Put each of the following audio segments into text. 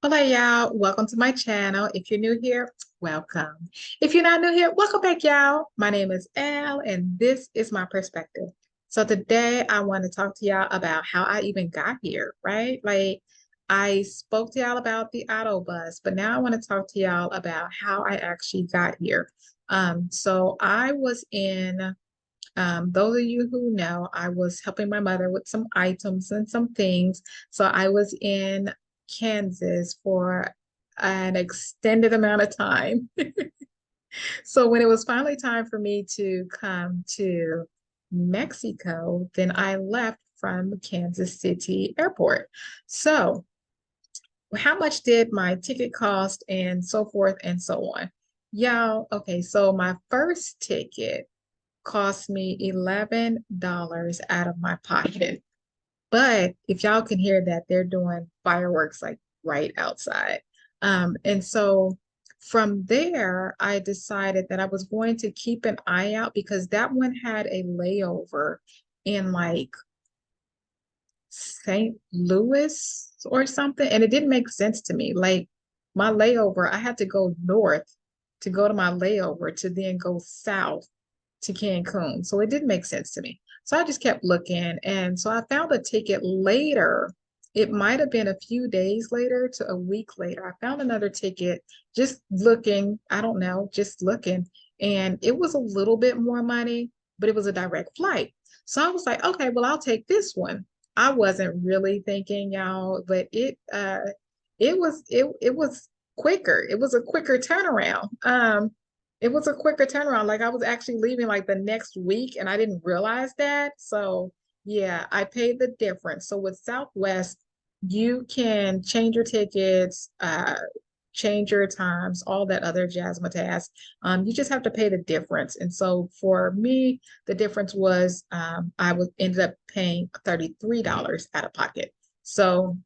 Hola, y'all. Welcome to my channel. If you're new here, welcome. If you're not new here, welcome back, y'all. My name is Elle, and this is my perspective. So today I want to talk to y'all about how I even got here, right? Like I spoke to y'all about the auto bus, but now I want to talk to y'all about how I actually got here. So I was in those of you who know, I was helping my mother with some items and some things. So I was in Kansas for an extended amount of time. So when it was finally time for me to come to Mexico, then I left from Kansas City Airport. So how much did my ticket cost and so forth and so on? Y'all, okay, so my first ticket cost me $11 out of my pocket. But if y'all can hear that, they're doing fireworks like right outside. And so from there, I decided that I was going to keep an eye out because that one had a layover in like St. Louis or something. And it didn't make sense to me. Like my layover, I had to go north to go to my layover to then go south to Cancun. So it didn't make sense to me. So I just kept looking. And so I found a ticket later. It might have been a few days later to a week later. I found another ticket just looking, I don't know, just looking. And it was a little bit more money, but it was a direct flight. So I was like, okay, well, I'll take this one. I wasn't really thinking, y'all, but it was quicker. It was a quicker turnaround. It was a quicker turnaround. Like I was actually leaving like the next week and I didn't realize that. So yeah, I paid the difference. So with Southwest, you can change your tickets, change your times, all that other jazzmatazz. You just have to pay the difference. And so for me, the difference was I was ended up paying $33 out of pocket. So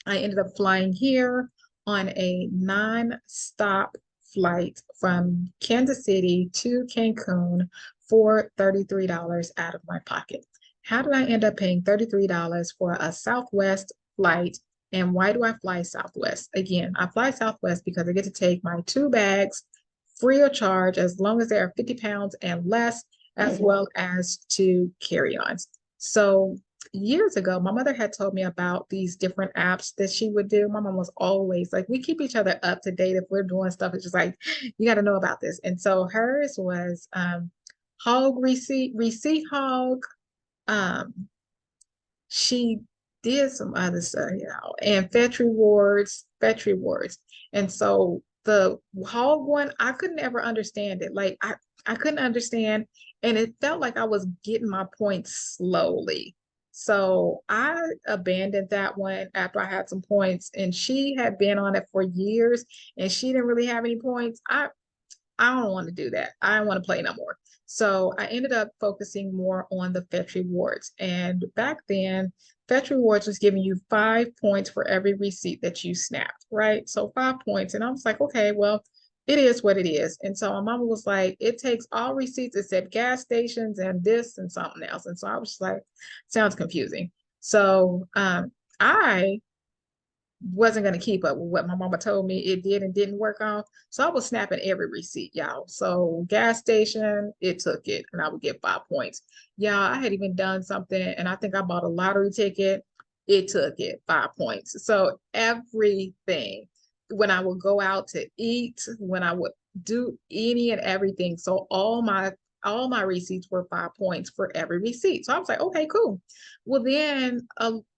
I ended up flying here on a non-stop flight from Kansas City to Cancun for $33 out of my pocket. How did I end up paying $33 for a Southwest flight? And why do I fly Southwest? Again, I fly Southwest because I get to take my two bags free of charge as long as they are 50 pounds and less, as well as two carry-ons. So years ago, my mother had told me about these different apps that she would do. My mom was always like, we keep each other up to date if we're doing stuff. It's just like, you got to know about this. And so hers was Hog Receipt Hog. Um, she did some other stuff, and Fetch Rewards. And so the Hog one, I could never understand it. Like I couldn't understand, and it felt like I was getting my points slowly. So I abandoned that one after I had some points, and she had been on it for years, and she didn't really have any points. I don't want to do that. I don't want to play no more. So I ended up focusing more on the Fetch Rewards. And back then, Fetch Rewards was giving you 5 points for every receipt that you snapped, right? So 5 points. And I was like, okay, well, it is what it is. And so my mama was like, it takes all receipts except gas stations and this and something else. And so I was just like, sounds confusing. So I wasn't going to keep up with what my mama told me it did and didn't work on. So I was snapping every receipt, y'all. So gas station, it took it, and I would get 5 points. Y'all, I had even done something, and I think I bought a lottery ticket. It took it 5 points. So everything, when I would go out to eat, when I would do any and everything, so all my receipts were 5 points for every receipt. So I was like, okay, cool. Well, then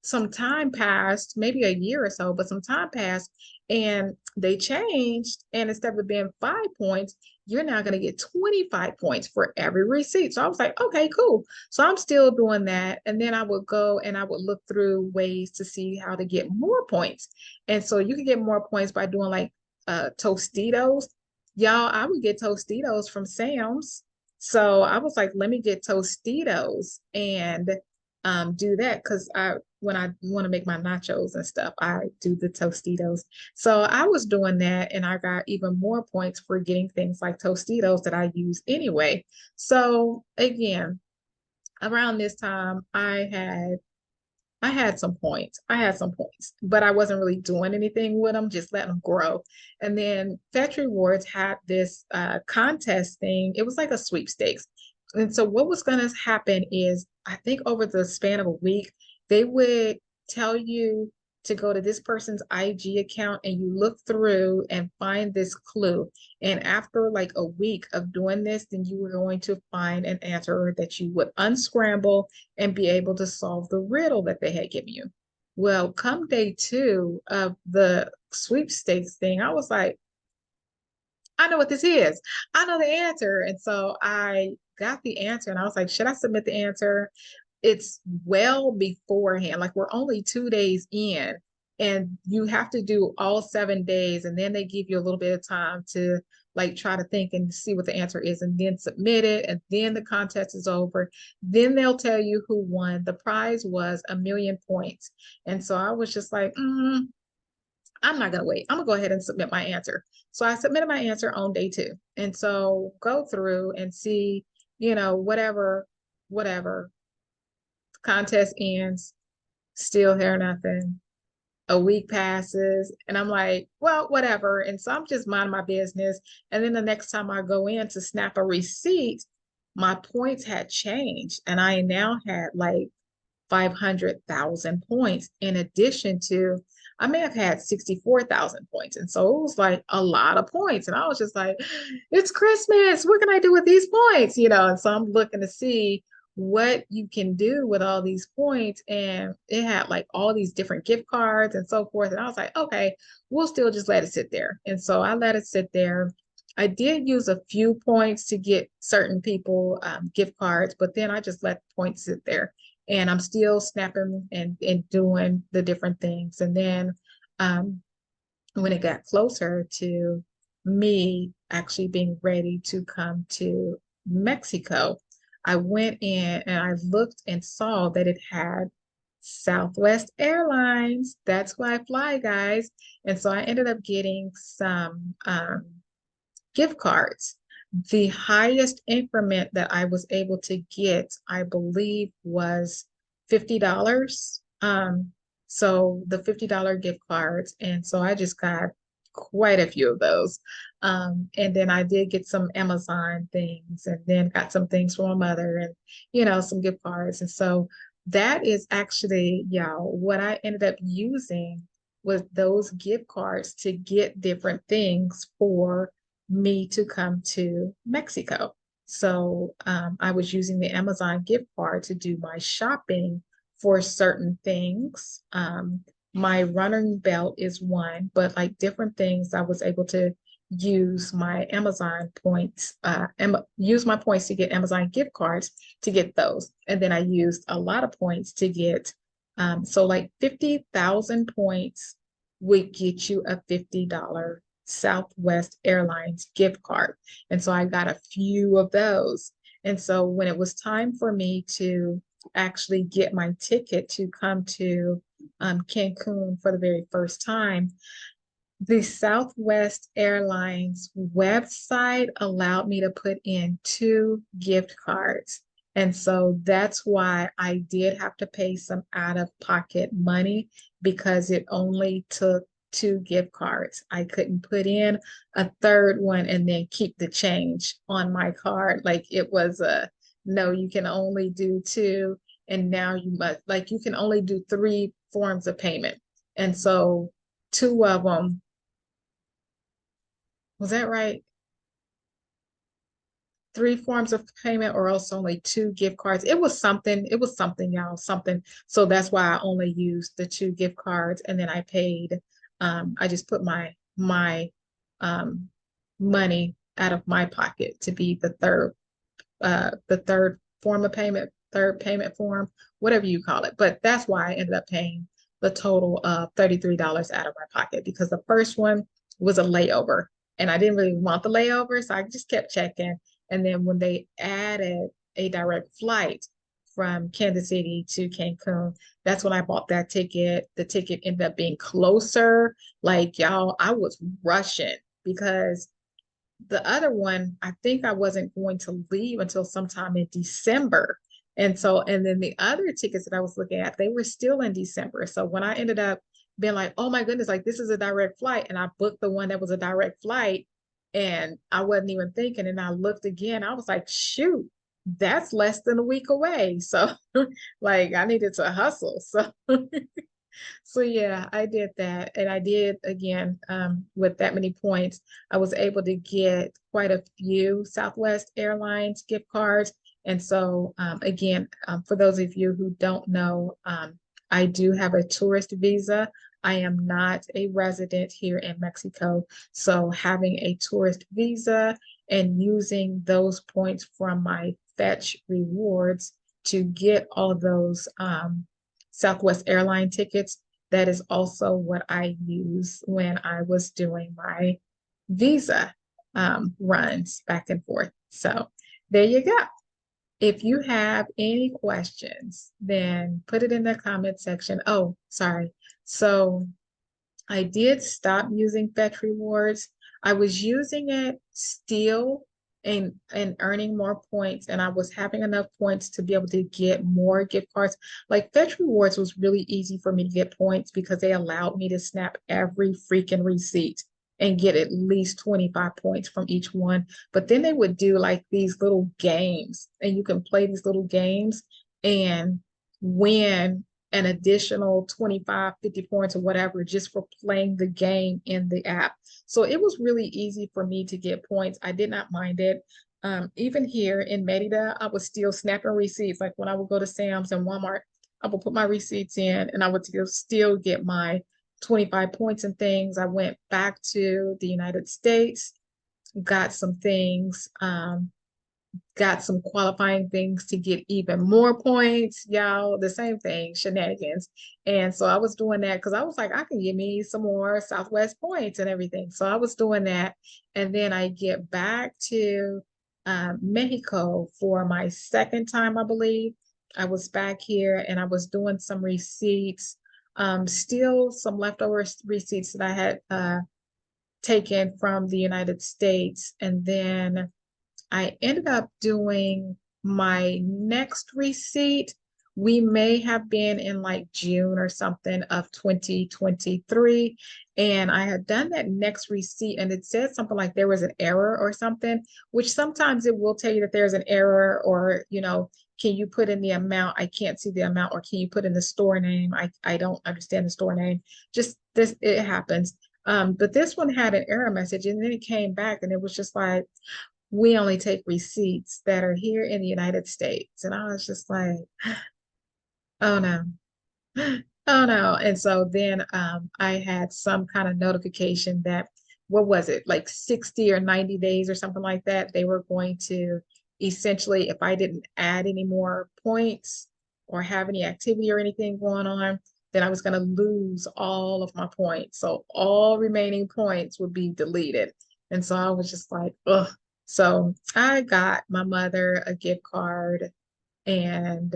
some time passed, maybe a year or so, but some time passed and they changed. And instead of it being 5 points, you're now going to get 25 points for every receipt. So I was like, okay, cool. So I'm still doing that. And then I would go and I would look through ways to see how to get more points. And so you can get more points by doing like Tostitos. Y'all, I would get Tostitos from Sam's. So I was like, let me get Tostitos and do that because I when I want to make my nachos and stuff, I do the Tostitos. So I was doing that and I got even more points for getting things like Tostitos that I use anyway. So again, around this time, I had I had some points. I had some points, but I wasn't really doing anything with them, just letting them grow. And then Fetch Rewards had this contest thing. It was like a sweepstakes. And so what was going to happen is, I think over the span of a week, they would tell you to go to this person's IG account and you look through and find this clue. And after like a week of doing this, then you were going to find an answer that you would unscramble and be able to solve the riddle that they had given you. Well, come day two of the sweepstakes thing, I was like, I know what this is. I know the answer. And so I got the answer and I was like, should I submit the answer? It's well beforehand. Like we're only 2 days in, and you have to do all 7 days, and then they give you a little bit of time to like try to think and see what the answer is, and then submit it, and then the contest is over. Then they'll tell you who won. The prize was 1,000,000 points. And so I was just like, I'm not gonna wait. I'm gonna go ahead and submit my answer. So I submitted my answer on day two. And so go through and see, whatever contest ends, still hear nothing. A week passes, and I'm like, well, whatever. And so I'm just minding my business. And then the next time I go in to snap a receipt, my points had changed, and I now had like 500,000 points in addition to, I may have had 64,000 points. And so it was like a lot of points. And I was just like, it's Christmas. What can I do with these points? And so I'm looking to see what you can do with all these points. And it had like all these different gift cards and so forth. And I was like, okay, we'll still just let it sit there. And so I let it sit there. I did use a few points to get certain people gift cards, but then I just let the points sit there, and I'm still snapping and doing the different things. And then um, when it got closer to me actually being ready to come to Mexico, I went in and I looked and saw that it had Southwest Airlines. That's why I fly, guys. And so I ended up getting some gift cards. The highest increment that I was able to get, I believe, was $50. So the $50 gift cards. And so I just got quite a few of those. And then I did get some Amazon things, and then got some things for my mother, and, some gift cards. And so that is actually, y'all, what I ended up using was those gift cards to get different things for me to come to Mexico. So I was using the Amazon gift card to do my shopping for certain things. My running belt is one, but like different things, I was able to use my Amazon points, use my points to get Amazon gift cards to get those. And then I used a lot of points to get, so like 50,000 points would get you a $50 Southwest Airlines gift card. And so I got a few of those. And so when it was time for me to actually get my ticket to come to Cancun for the very first time, the Southwest Airlines website allowed me to put in two gift cards. And so that's why I did have to pay some out-of-pocket money, because it only took two gift cards. I couldn't put in a third one and then keep the change on my card. Like it was no, you can only do two. And now you can only do three forms of payment. And so two of them, was that right? Three forms of payment, or else only two gift cards. It was something, y'all, something. So that's why I only used the two gift cards, and then I paid, I just put my um money out of my pocket to be the third form of payment, third payment form, whatever you call it. But that's why I ended up paying the total of $33 out of my pocket, because the first one was a layover, and I didn't really want the layover, so I just kept checking. And then when they added a direct flight from Kansas City to Cancun, that's when I bought that ticket. The ticket ended up being closer. Like, y'all, I was rushing, because the other one, I think I wasn't going to leave until sometime in December. And so, and then the other tickets that I was looking at, they were still in December. So when I ended up being like, oh my goodness, like this is a direct flight, and I booked the one that was a direct flight, and I wasn't even thinking, and I looked again, I was like, shoot, that's less than a week away. So like I needed to hustle. So so yeah, I did that. And I did again, with that many points, I was able to get quite a few Southwest Airlines gift cards. And so again, for those of you who don't know, I do have a tourist visa. I am not a resident here in Mexico. So having a tourist visa and using those points from my Fetch rewards to get all of those Southwest airline tickets, that is also what I use when I was doing my visa runs back and forth. So there you go. If you have any questions, then put it in the comment section. Oh, sorry. So I did stop using Fetch Rewards. I was using it still and earning more points, and I was having enough points to be able to get more gift cards. Like Fetch Rewards was really easy for me to get points because they allowed me to snap every freaking receipt and get at least 25 points from each one. But then they would do like these little games, and you can play these little games and win an additional 25, 50 points or whatever just for playing the game in the app. So it was really easy for me to get points. I did not mind it. Even here in Merida, I was still snapping receipts. Like when I would go to Sam's and Walmart, I would put my receipts in and I would still get my 25 points and things. I went back to the United States, got some things, got some qualifying things to get even more points, y'all, the same thing, shenanigans. And so I was doing that because I was like, I can give me some more Southwest points and everything. So I was doing that. And then I get back to Mexico for my second time, I believe. I was back here and I was doing some receipts, still some leftover receipts that I had taken from the United States. And then I ended up doing my next receipt. We may have been in like June or something of 2023. And I had done that next receipt and it said something like there was an error or something, which sometimes it will tell you that there's an error or, can you put in the amount? I can't see the amount, or can you put in the store name? I don't understand the store name. Just this, it happens. But this one had an error message and then it came back and it was just like, we only take receipts that are here in the United States. And I was just like, oh no, oh no. And so then I had some kind of notification that, what was it, like 60 or 90 days or something like that, they were going to essentially, if I didn't add any more points or have any activity or anything going on, then I was going to lose all of my points. So all remaining points would be deleted. And so I was just like, ugh. So I got my mother a gift card and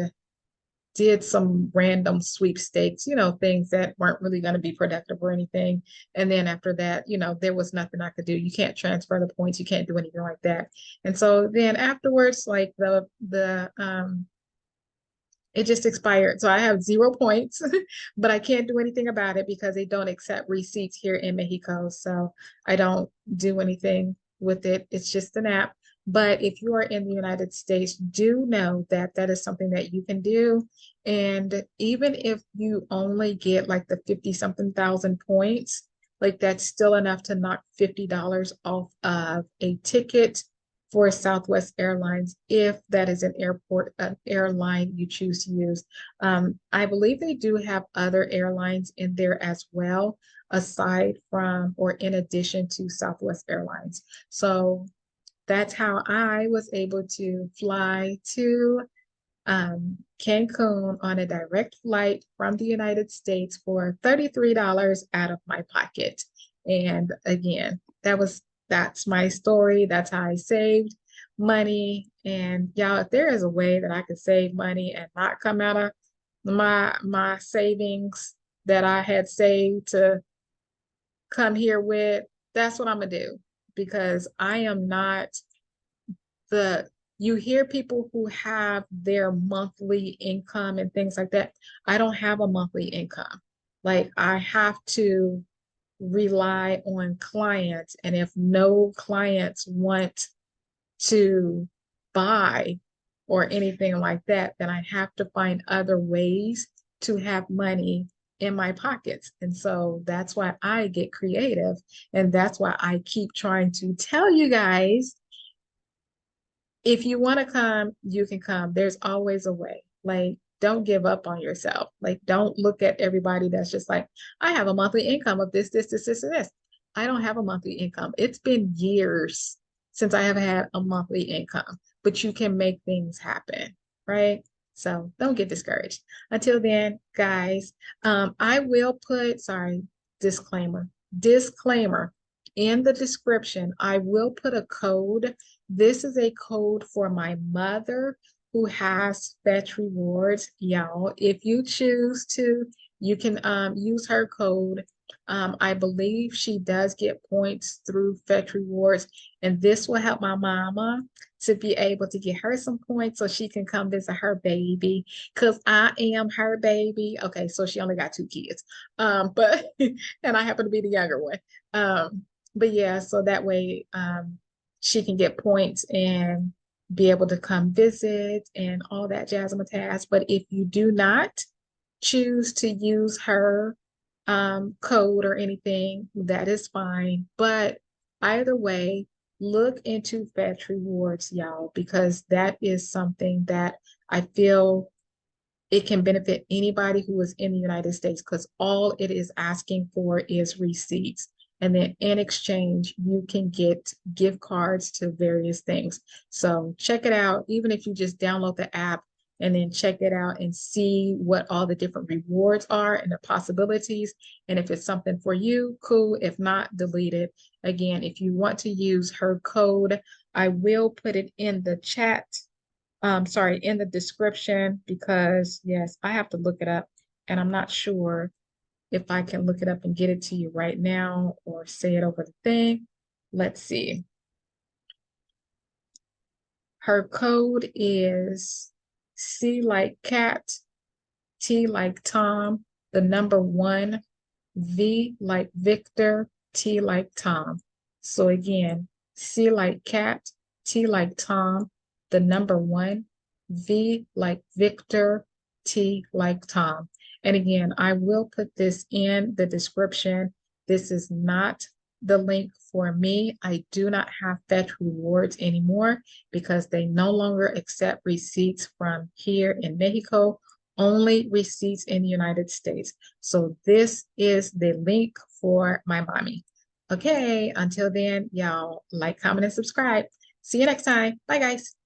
did some random sweepstakes, things that weren't really going to be productive or anything. And then after that, there was nothing I could do. You can't transfer the points. You can't do anything like that. And so then afterwards, like it just expired. So I have 0 points, but I can't do anything about it because they don't accept receipts here in Mexico. So I don't do anything with it. It's just an app. But if you are in the United States, do know that that is something that you can do. And even if you only get like the 50 something thousand points, like that's still enough to knock $50 off of a ticket for Southwest Airlines if that is an airline you choose to use. I believe they do have other airlines in there as well, aside from or in addition to Southwest Airlines. So that's how I was able to fly to Cancun on a direct flight from the United States for $33 out of my pocket. And again, that's my story. That's how I saved money. And y'all, if there is a way that I could save money and not come out of my savings that I had saved to come here with, that's what I'm gonna do because I am not the you hear people who have their monthly income and things like that. I don't have a monthly income. Like I have to rely on clients. And if no clients want to buy or anything like that, then I have to find other ways to have money in my pockets. And so that's why I get creative. And that's why I keep trying to tell you guys, if you want to come, you can come. There's always a way. Like, don't give up on yourself. Like, don't look at everybody that's just like, I have a monthly income of this, and this. I don't have a monthly income. It's been years since I have had a monthly income, but you can make things happen, right? So don't get discouraged. Until then, guys, I will put, sorry, disclaimer, disclaimer in the description. I will put a code. This is a code for my mother who has Fetch Rewards. Y'all, if you choose to, you can use her code. I believe she does get points through Fetch Rewards, and this will help my mama to be able to get her some points so she can come visit her baby, because I am her baby. Okay, so she only got two kids, but and I happen to be the younger one. But yeah, so that way she can get points and be able to come visit and all that jazz and jazz. But if you do not choose to use her code or anything, that is fine. But either way, look into Fetch Rewards, y'all, because that is something that I feel it can benefit anybody who is in the United States, because all it is asking for is receipts. And then in exchange, you can get gift cards to various things. So check it out. Even if you just download the app and then check it out and see what all the different rewards are and the possibilities. And if it's something for you, cool. If not, delete it. Again, if you want to use her code, I will put it in the chat. Sorry, in the description, because yes, I have to look it up and I'm not sure if I can look it up and get it to you right now or say it over the thing. Let's see. Her code is C like cat, T like Tom, the number 1, V like Victor, T like Tom. So again, C like cat, T like Tom, the number 1, V like Victor, T like Tom. And again, I will put this in the description. This is not the link for me. I do not have Fetch Rewards anymore because they no longer accept receipts from here in Mexico, only receipts in the United States. So this is the link for my mommy. Okay, until then, y'all like, comment, and subscribe. See you next time. Bye, guys.